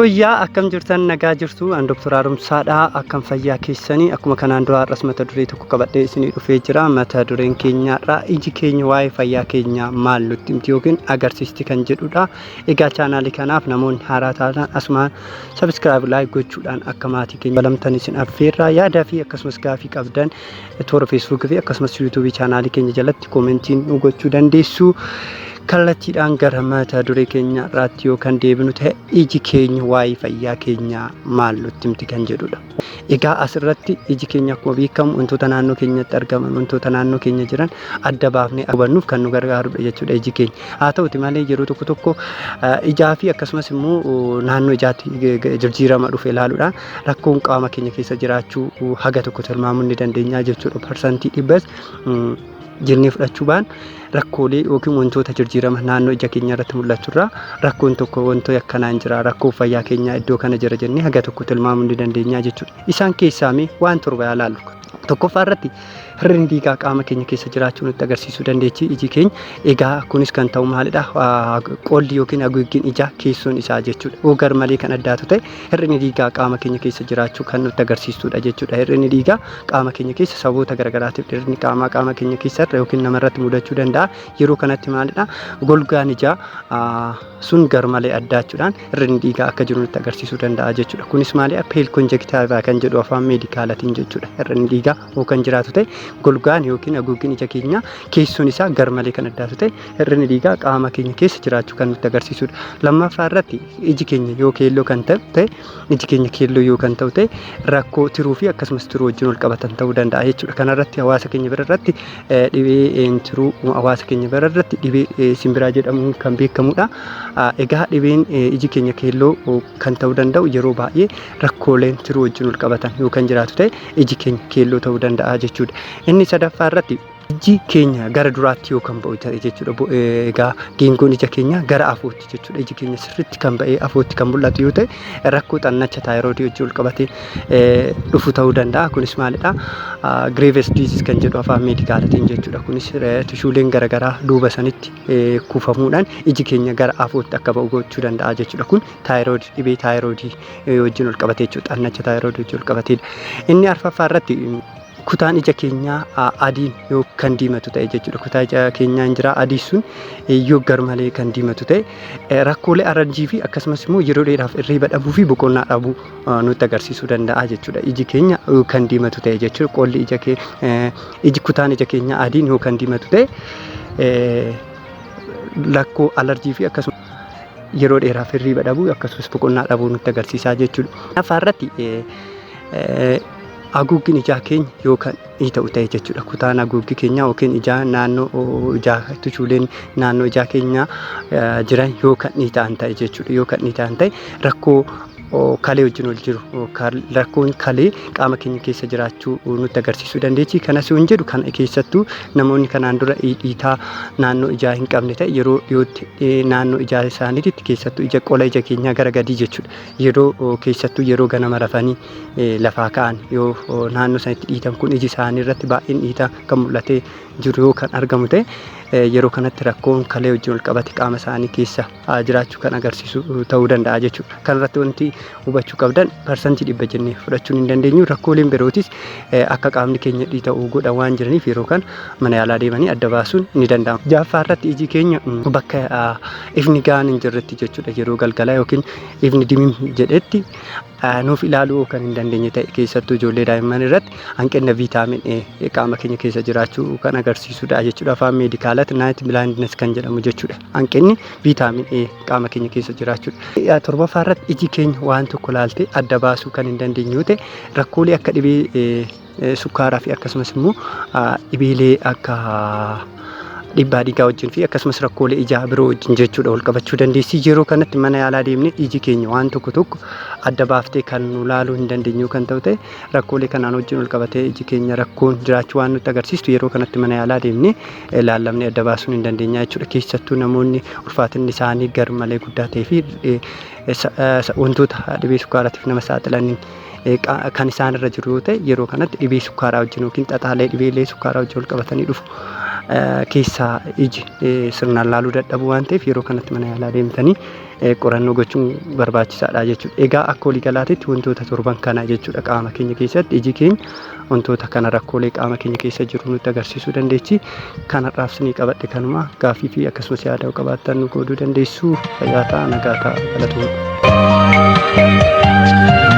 Yooyyaa akkam jirtan nagaa jirtu an Dr. Arumsaadhaa akkam fayyaa keessanii akkuma kanaan dura har'as mata duree tokko qabadhee isinii dhufee jira. Mata dureen keenyaadha iji keenya waa'ee fayyaa keenyaa maal nutti himti yookiin agarsiisti kan jedhudha. Egaa chaanaalii kanaaf namoonni haaraa taatan asumaan subscribe like gochuudhaan akka maatii keenya balamtan isin affeerraa. Yaadaa fi akkasumas gaafii qabdan toora Facebook fi akkasumas YouTube chaanaalii keenya jalatti komentiin nu gochuu dandeessu. Kallattiidhaan gara mata duree keenya irratti yookaan deebinu ta'e iji keenya waa'ee fayyaa keenyaa maal nutti himti kan jedhudha. Egaa asirratti iji keenya akkuma beekamu wantoota naannoo keenyatti argaman wantoota naannoo keenya jiran adda baafnee hubannuuf kan nu gargaarudha jechuudha iji keenya. Haa ta'uti malee yeroo tokko tokko ijaa fi akkasumas immoo naannoo ijaatti jijjiirama dhufe ilaaluudhaan rakkoon qaama keenya keessa jiraachuu haga tokko tilmaamuu ni dandeenya jechuudha. Parsantii 100 jennee fudhachuu baan rakkoolee yookiin wantoota jijjiirama naannoo ija keenya irratti mul'aturraa rakkoon tokko wantoota akkanaan jira rakkoo fayyaa keenyaa iddoo kana jira jennee haga tokko tilmaamuu ni dandeenya jechuudha. Isaan keessaa waan torba ilaallu. Tokkoffaa irratti hir'inni dhiigaa qaama keenya keessa jiraachuu nutti agarsiisuu dandeechi iji keenya. Egaa kunis kan ta'u maalidha? Qolli yookiin haguuggiin ijaa keessoon isaa jechuudha. Ogar malee kan addaatu ta'e hir'inni dhiigaa qaama keenya keessa jiraachuu kan nutti agarsiistudha jechuudha. Hir'inni dhiigaa qaama keenya keessa sababoota garaagaraatiif hir'inni qaama keenya keessa yookiin namarratti mudachuu danda'a. Yeroo kanatti maalidha? Golgaan ijaa sun gar malee addaachuudhaan hir'inni dhiigaa akka jiru nutti agarsiisuu danda'a jechuudha. Kunis maalidha? Peel konjektiivaa kan jedhu afaan meedikaalatiin jechuudha. Hir'inni dhiigaa kan jiraatu ta'e golgaan yookiin haguuggiin ija keenya keessoon isaa gar malee kan addaatu ta'e hir'inni dhiigaa qaama keenya keessa jiraachuu kan nutti agarsiisudha. Lammaffaa irratti iji keenya yoo keelloo kan ta'e iji keenya keelloo yoo kan ta'u ta'e rakkoo tiruu fi akkasumas tiruu wajjin wal qabatan ta'uu danda'a jechuudha. Kanarratti hawaasa keenya bira irratti dhibee tiruu hawaasa keenya bira irratti dhibee simbiraa jedhamuun kan beekamudha. Egaa dhibeen iji keenya keelloo kan ta'uu danda'u yeroo baay'ee rakkooleen tiruu wajjin wal qabatan yoo kan jiraatu ta'e iji keenya keelloo ta'uu danda'a jechuudha. Inni sadaffaa irratti iji keenya gara duraatti yoo kan ba'u ta'e jechuudha. Egaa geengoon ija keenya gara afootti jechuudha. Iji keenya sirriitti kan ba'ee afootti kan mul'atu yoo ta'e rakkoo xannacha taayiroodii wajjin wal qabatee dhufu ta'uu danda'a. Kunis maalidha? Graves disease kan jedhu afaan meedikaalatiin jechuudha. Kunis tishuuleen garaagaraa duuba sanitti kuufamuudhaan iji keenya gara afootti akka ba'u gochuu danda'a jechuudha. Kun taayiroodii dhibee taayiroodii wajjin wal qabatee jechuudha. Xannacha taayiroodii wajjin wal qabateedha. Inni arfaffaa irratti kutaan ija keenyaa adiin yoo kan diimatu ta'e jechuudha. Kutaa ija keenyaa hin jira adii sun yoo gar malee kan diimatu ta'e rakkoolee alerjii fi akkasumas immoo yeroo dheeraaf irriiba dhabuu fi boqonnaa dhabuu nutti agarsiisuu danda'a jechuudha. Iji keenya kan diimatu ta'e jechuudha. Qolli iji kutaan ija keenyaa adiin yoo kan diimatu ta'e rakkoo alerjii fi akkasumas yeroo dheeraaf irriiba dhabuu akkasumas boqonnaa dhabuu nutti agarsiisaa jechuudha. Afaarratti haguuggiin ijaa keenya yookaan ni ta'u ta'e jechuudha. Kutaan haguuggii keenyaa yookiin ijaa naannoo ijaa tishuuleen naannoo ijaa keenyaa jiran yookaan ni ta'an ta'e jechuudha. Yookaan ni ta'an ta'e rakkoo kalee wajjin wal jiru rakkoon kalee qaama keenya keessa jiraachuu nutti agarsiisuu dandeechi. Kanas yoo jedhu kan keessattuu namoonni kanaan dura dhiitaa naannoo ijaa hin qabne ta'e yeroo dhiyootti naannoo ijaa isaaniitti keessattuu ija qola ija keenyaa gara gadii jechuudha. Yeroo keessattuu yeroo ganama rafanii lafaa ka'an yoo naannoo sanitti dhiitan kun iji isaanii irratti baay'een dhiitaa kan mul'atee jiru yoo kan argamu ta'e yeroo kanatti rakkoon kalee wajjin wal qabate qaama isaanii keessa jiraachuu kan agarsiisu ta'uu danda'a jechuudha. Kanarratti wanti hubachuu qabdan parsantii 100 jennee fudhachuu hin dandeenyu. Rakkooleen birootis akka qaamni keenya dhiita'uu godhan waan jiraniif yeroo kan mana yaalaa deemanii adda baasuun ni danda'ama. Jaaffaa irratti iji keenya bakka ifni gahaan hin jirretti jechuudha. Yeroo galgalaa yookiin ifni diimim jedhetti nuuf ilaaluu kan hin dandeenye ta'e keessattuu ijoollee daa'imman irratti hanqina viitaamin A qaama keenya keessa jiraachuu kan agarsiisudha jechuudha. Afaan meedikaalaatti night blindness kan jedhamu jechuudha. Hanqinni viitaamin A qaama keenya keessa jiraachuudha. Torbaffaa irratti iji keenya waan tokko laaltee adda baasuu kan hin dandeenye yoo ta'e rakkoolee akka dhibee sukkaaraa fi akkasumas immoo dhibeelee akka dhibbaa dhiigaa wajjin fi akkasumas rakkoolee ijaa biroo wajjin jechuudha wal qabachuu dandeessi. Yeroo kanatti mana yaalaa deemnee iji keenya waan tokko adda baaftee kan nu laaluu hin dandeenyu kan ta'u ta'e rakkoolee kanaan wajjin wal qabatee iji keenya rakkoon jiraachuu waan nutti agarsiistu yeroo kanatti mana yaalaa deemnee laallamnee adda baasuun hin dandeenya jechuudha. Keessattuu namoonni ulfaatinni isaanii gar malee guddaa ta'ee fi wantoota dhibee sukkaaraatiif nama saaxilaniin kan isaan irra jiru yoo ta'e yeroo kanatti dhibee sukkaaraa wajjin yookiin xaxaalee dhibeelee sukkaaraa wajjin wal qabatanii dhufu. keessaa iji sirnaan laaluu dadhabu waan ta'eef yeroo kanatti mana yaalaa deemtanii qorannoo gochuun barbaachisaadha jechuudha. Egaa akka waliigalaatti wantoota torban kana jechuudha qaama keenya keessatti iji keenya wantoota kana rakkoolee qaama keenya keessa jiru nutti agarsiisuu dandeechi. Kanarraaf isinii qabadhe kanuma gaaffii fi akkasumas yaada qabaattan nu qooduu dandeessu. Fayyaa ta'aa, nagaa ta'aa, galatoomudha.